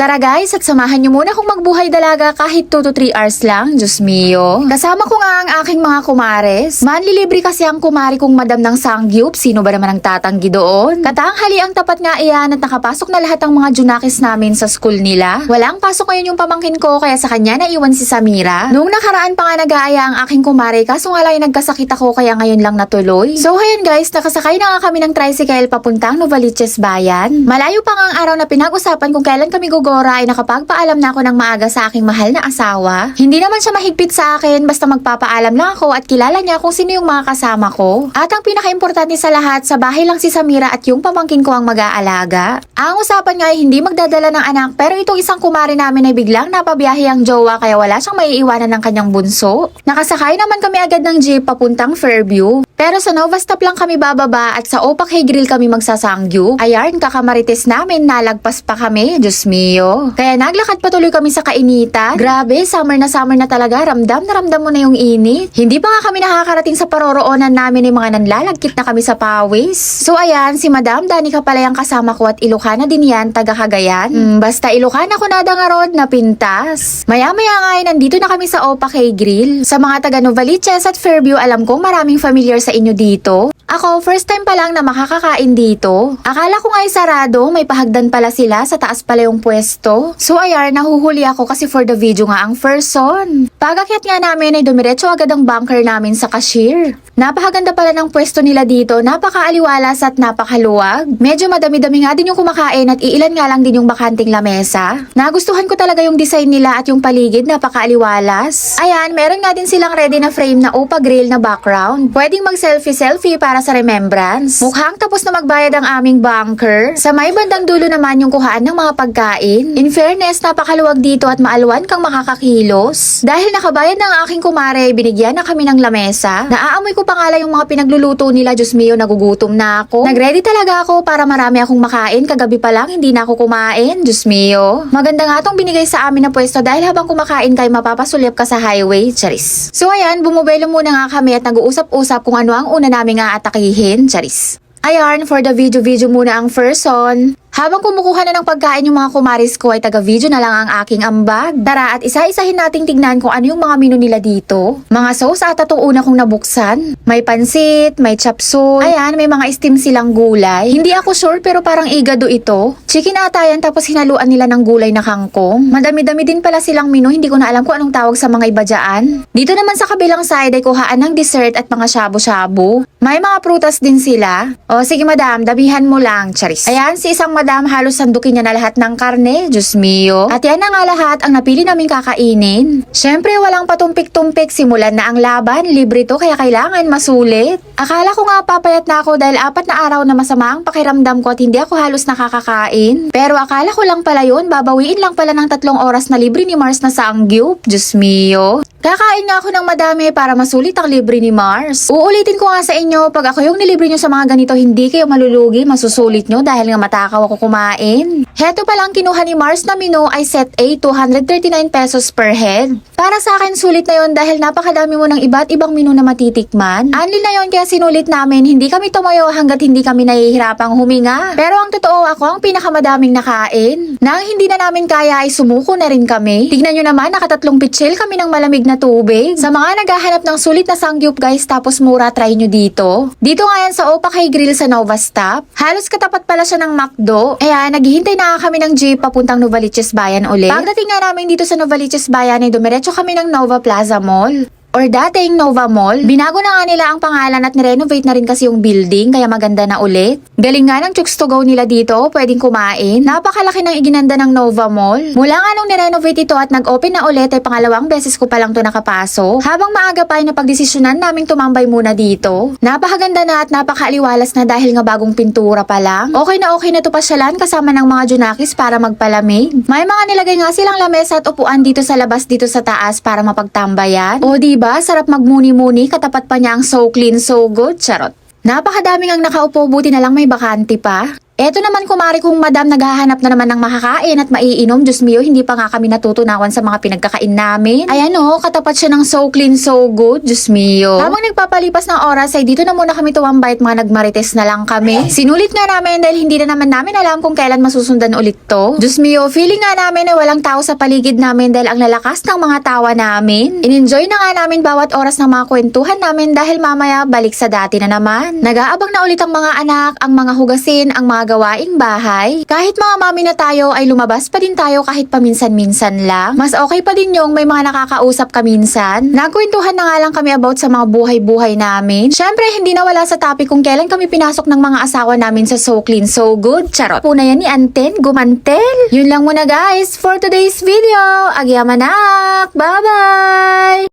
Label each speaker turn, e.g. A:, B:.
A: Tara guys, at samahan nyo muna kung magbuhay dalaga kahit 2 to 3 hours lang. Diyos mio. Kasama ko nga ang aking mga kumares. Manlilibre kasi ang kumari kong madam ng Sangyup. Sino ba naman ang tatanggi doon? Katanghali ang tapat nga iyan at nakapasok na lahat ng mga junakis namin sa school nila. Walang pasok ngayon yung pamangkin ko kaya sa kanya naiwan si Samira. Noong nakaraan pa nga nag-aaya ang aking kumare kaso nga lang nagkasakit ako kaya ngayon lang natuloy. So ayan guys, nakasakay na nga kami ng tricycle papuntang Novaliches Bayan. Malayo pa nga ang araw na pinag-usapan kung kailan kami gugora ay nakapagpaalam na ako ng maaga sa aking mahal na asawa. Hindi naman siya mahigpit sa akin basta magpapaalam lang ako at kilala niya kung sino yung mga kasama ko. At ang pinaka-importante sa lahat, sa bahay lang si Samira at yung pamangkin ko ang mag-aalaga. Ang usapan nga ay hindi magdadala ng anak pero itong isang kumare namin ay biglang napabiyahe ang jowa kaya wala siyang maiiwanan ng kanyang bunso. Nakasakay naman kami agad ng jeep papuntang Fairview. Pero sa Nova Stop lang kami bababa at sa Opak Hay Grill kami magsasangyu. Ayan, kakamarites namin, nalagpas pa kami. Diyos mio. Kaya naglakad patuloy kami sa kainitan. Grabe, summer na talaga. Ramdam na ramdam mo na yung init. Hindi pa nga kami nakakarating sa paroroonan namin ng mga nanlalagkit na kami sa pawis. So ayan, si Madam Danica pala yung kasama ko at Ilocana din yan, taga Cagayan. Basta Ilocana ko na dangarod na pintas. Maya-maya nga ay nandito na kami sa Opak Hay Grill. Sa mga taga Novaliches at Fairview, alam kong maraming familiar sa inyo dito. Ako, first time pa lang na makakakain dito. Akala ko nga ay sarado, may pahagdan pala sila, sa taas pala yung pwesto. So ayan, nahuhuli ako kasi for the video nga ang person. Pagakyat nga namin ay dumiretso agad ang bunker namin sa cashier. Napakaganda pala ng pwesto nila dito, napakaaliwalas at napakaluwag. Medyo madami-dami nga din yung kumakain at iilan nga lang din yung bakanting lamesa. Nagustuhan ko talaga yung design nila at yung paligid, napakaaliwalas. Ayan, meron nga din silang ready na frame na Opa Grill na background. Pwedeng mag-selfie-selfie para sa remembrance. Mukhang tapos na magbayad ang aming bunker. Sa may bandang dulo naman yung kuhaan ng mga pagkain. In fairness, napakaluwag dito at maalwan kang makakakilos. Dahil nakabayad ng aking kumare, binigyan na kami ng lamesa. Naaamoy ko pa nga lang yung mga pinagluluto nila. Diyos mio, nagugutom na ako. Nagready talaga ako para marami akong makain. Kagabi pa lang, hindi na ako kumain. Diyos mio. Maganda nga tong binigay sa amin na pwesto dahil habang kumakain kayo mapapasulyap ka sa highway. Charis. So ayan, bumubelo muna nga kami at nag-uusap-usap kung ano ang una namin nga atakihin. Charis. Ayan, for the video muna ang person. Habang kumukuha na ng pagkain yung mga kumaris ko ay taga-video na lang ang aking ambag. Tara at isa-isahin nating tignan kung ano yung mga menu nila dito. Mga sauce ata itong una kong nabuksan. May pansit, may chapsuy. Ayan, may mga steam silang gulay. Hindi ako sure pero parang igado ito. Chicken ata yan tapos hinaluan nila ng gulay na kangkong. Madami-dami din pala silang menu, hindi ko na alam kung anong tawag sa mga iba dyan. Dito naman sa kabilang side ay kuhaan ng dessert at mga shabu-shabu. May mga prutas din sila. O sige madam, damihan mo lang. Charis. Ayan, si isang madam halos sandukin niya na lahat ng karne. Diyos mio. At yan na nga lahat ang napili naming kakainin. Syempre walang patumpik-tumpik, simulan na ang laban. Libre to kaya kailangan masulit. Akala ko nga papayat na ako dahil 4 na araw na masama ang pakiramdam ko at hindi ako halos nakakakain. Pero akala ko lang pala yun, babawiin lang pala ng 3 oras na libre ni Mars na Sangyup. Diyos mio. Kakain nga ako ng madami para masulit ang libre ni Mars. Uulitin ko nga sa inyo, pag ako yung nilibre nyo sa mga ganito, hindi kayo malulugi, masusulit nyo dahil nga matakaw ako kumain. Heto palang kinuha ni Mars na menu ay set A, 239 pesos per head. Para sa akin, sulit na yon dahil napakadami mo ng iba't ibang menu na matitikman. Anli na yon kaya sinulit namin, hindi kami tumayo hanggat hindi kami nahihirapang huminga. Pero ang totoo, ako ang pinakamadaming nakain. Nang hindi na namin kaya ay sumuko na rin kami. Tignan nyo naman, nakatatlong pitsil kami ng malamig na tubig. Sa mga naghahanap ng sulit na Sangyup guys tapos mura, try nyo dito. Dito nga yan sa Opak Hay Grill sa Nova Stop. Halos katapat pala siya ng McDo. Ayan, naghihintay na kami ng jeep papuntang Novaliches Bayan ulit. Pagdating nga namin dito sa Novaliches Bayan ay dumiretso kami ng Nova Plaza Mall. Or dating Nova Mall. Binago na nga nila ang pangalan at nirenovate na rin kasi yung building kaya maganda na ulit. Galing nga ng Chooks to Go nila dito, pwedeng kumain. Napakalaki ng iginanda ng Nova Mall. Mula nga nung nirenovate ito at nag-open na ulit ay pangalawang beses ko pa lang to nakapasok. Habang maaga pa ay napagdesisyonan naming tumambay muna dito. Napakaganda na at napakaaliwalas na dahil nga bagong pintura pa lang. Okay na to pasyalan kasama ng mga junakis para magpalamig. May mga nilagay nga silang lamesa at upuan dito sa labas dito sa taas para mapagtambayan. O diba, sarap magmuni-muni, katapat pa niya ang so clean, so good, charot. Napakadaming ang nakaupo, buti na lang may bakante pa. Eto naman kumari kong madam, naghahanap na naman ng makakain at maiinom. Diyos mio, hindi pa nga kami natutunawan sa mga pinagkakain namin. Ayan o, katapat siya ng so clean, so good. Diyos mio. Habang nagpapalipas ng oras ay dito na muna kami tuwambay at mga nagmarites na lang kami. Sinulit nga namin dahil hindi na naman namin alam kung kailan masusundan ulit to. Diyos mio, feeling nga namin na walang tao sa paligid namin dahil ang lalakas ng mga tawa namin. In-enjoy na nga namin bawat oras ng mga kwentuhan namin dahil mamaya balik sa dati na naman. Nag-aabang na ulit ang mga anak, ang mga hugasin, ang mga gawaing bahay. Kahit mga mami na tayo ay lumabas pa din tayo kahit paminsan-minsan lang. Mas okay pa din yung may mga nakakausap ka minsan. Nagkwentuhan na nga lang kami about sa mga buhay-buhay namin. Syempre, hindi nawala sa topic kung kailan kami pinasok ng mga asawa namin sa So Clean, So Good. Charot. Puna yan ni Anten, gumantel. Yun lang muna guys for today's video. Agyamanak! Bye-bye!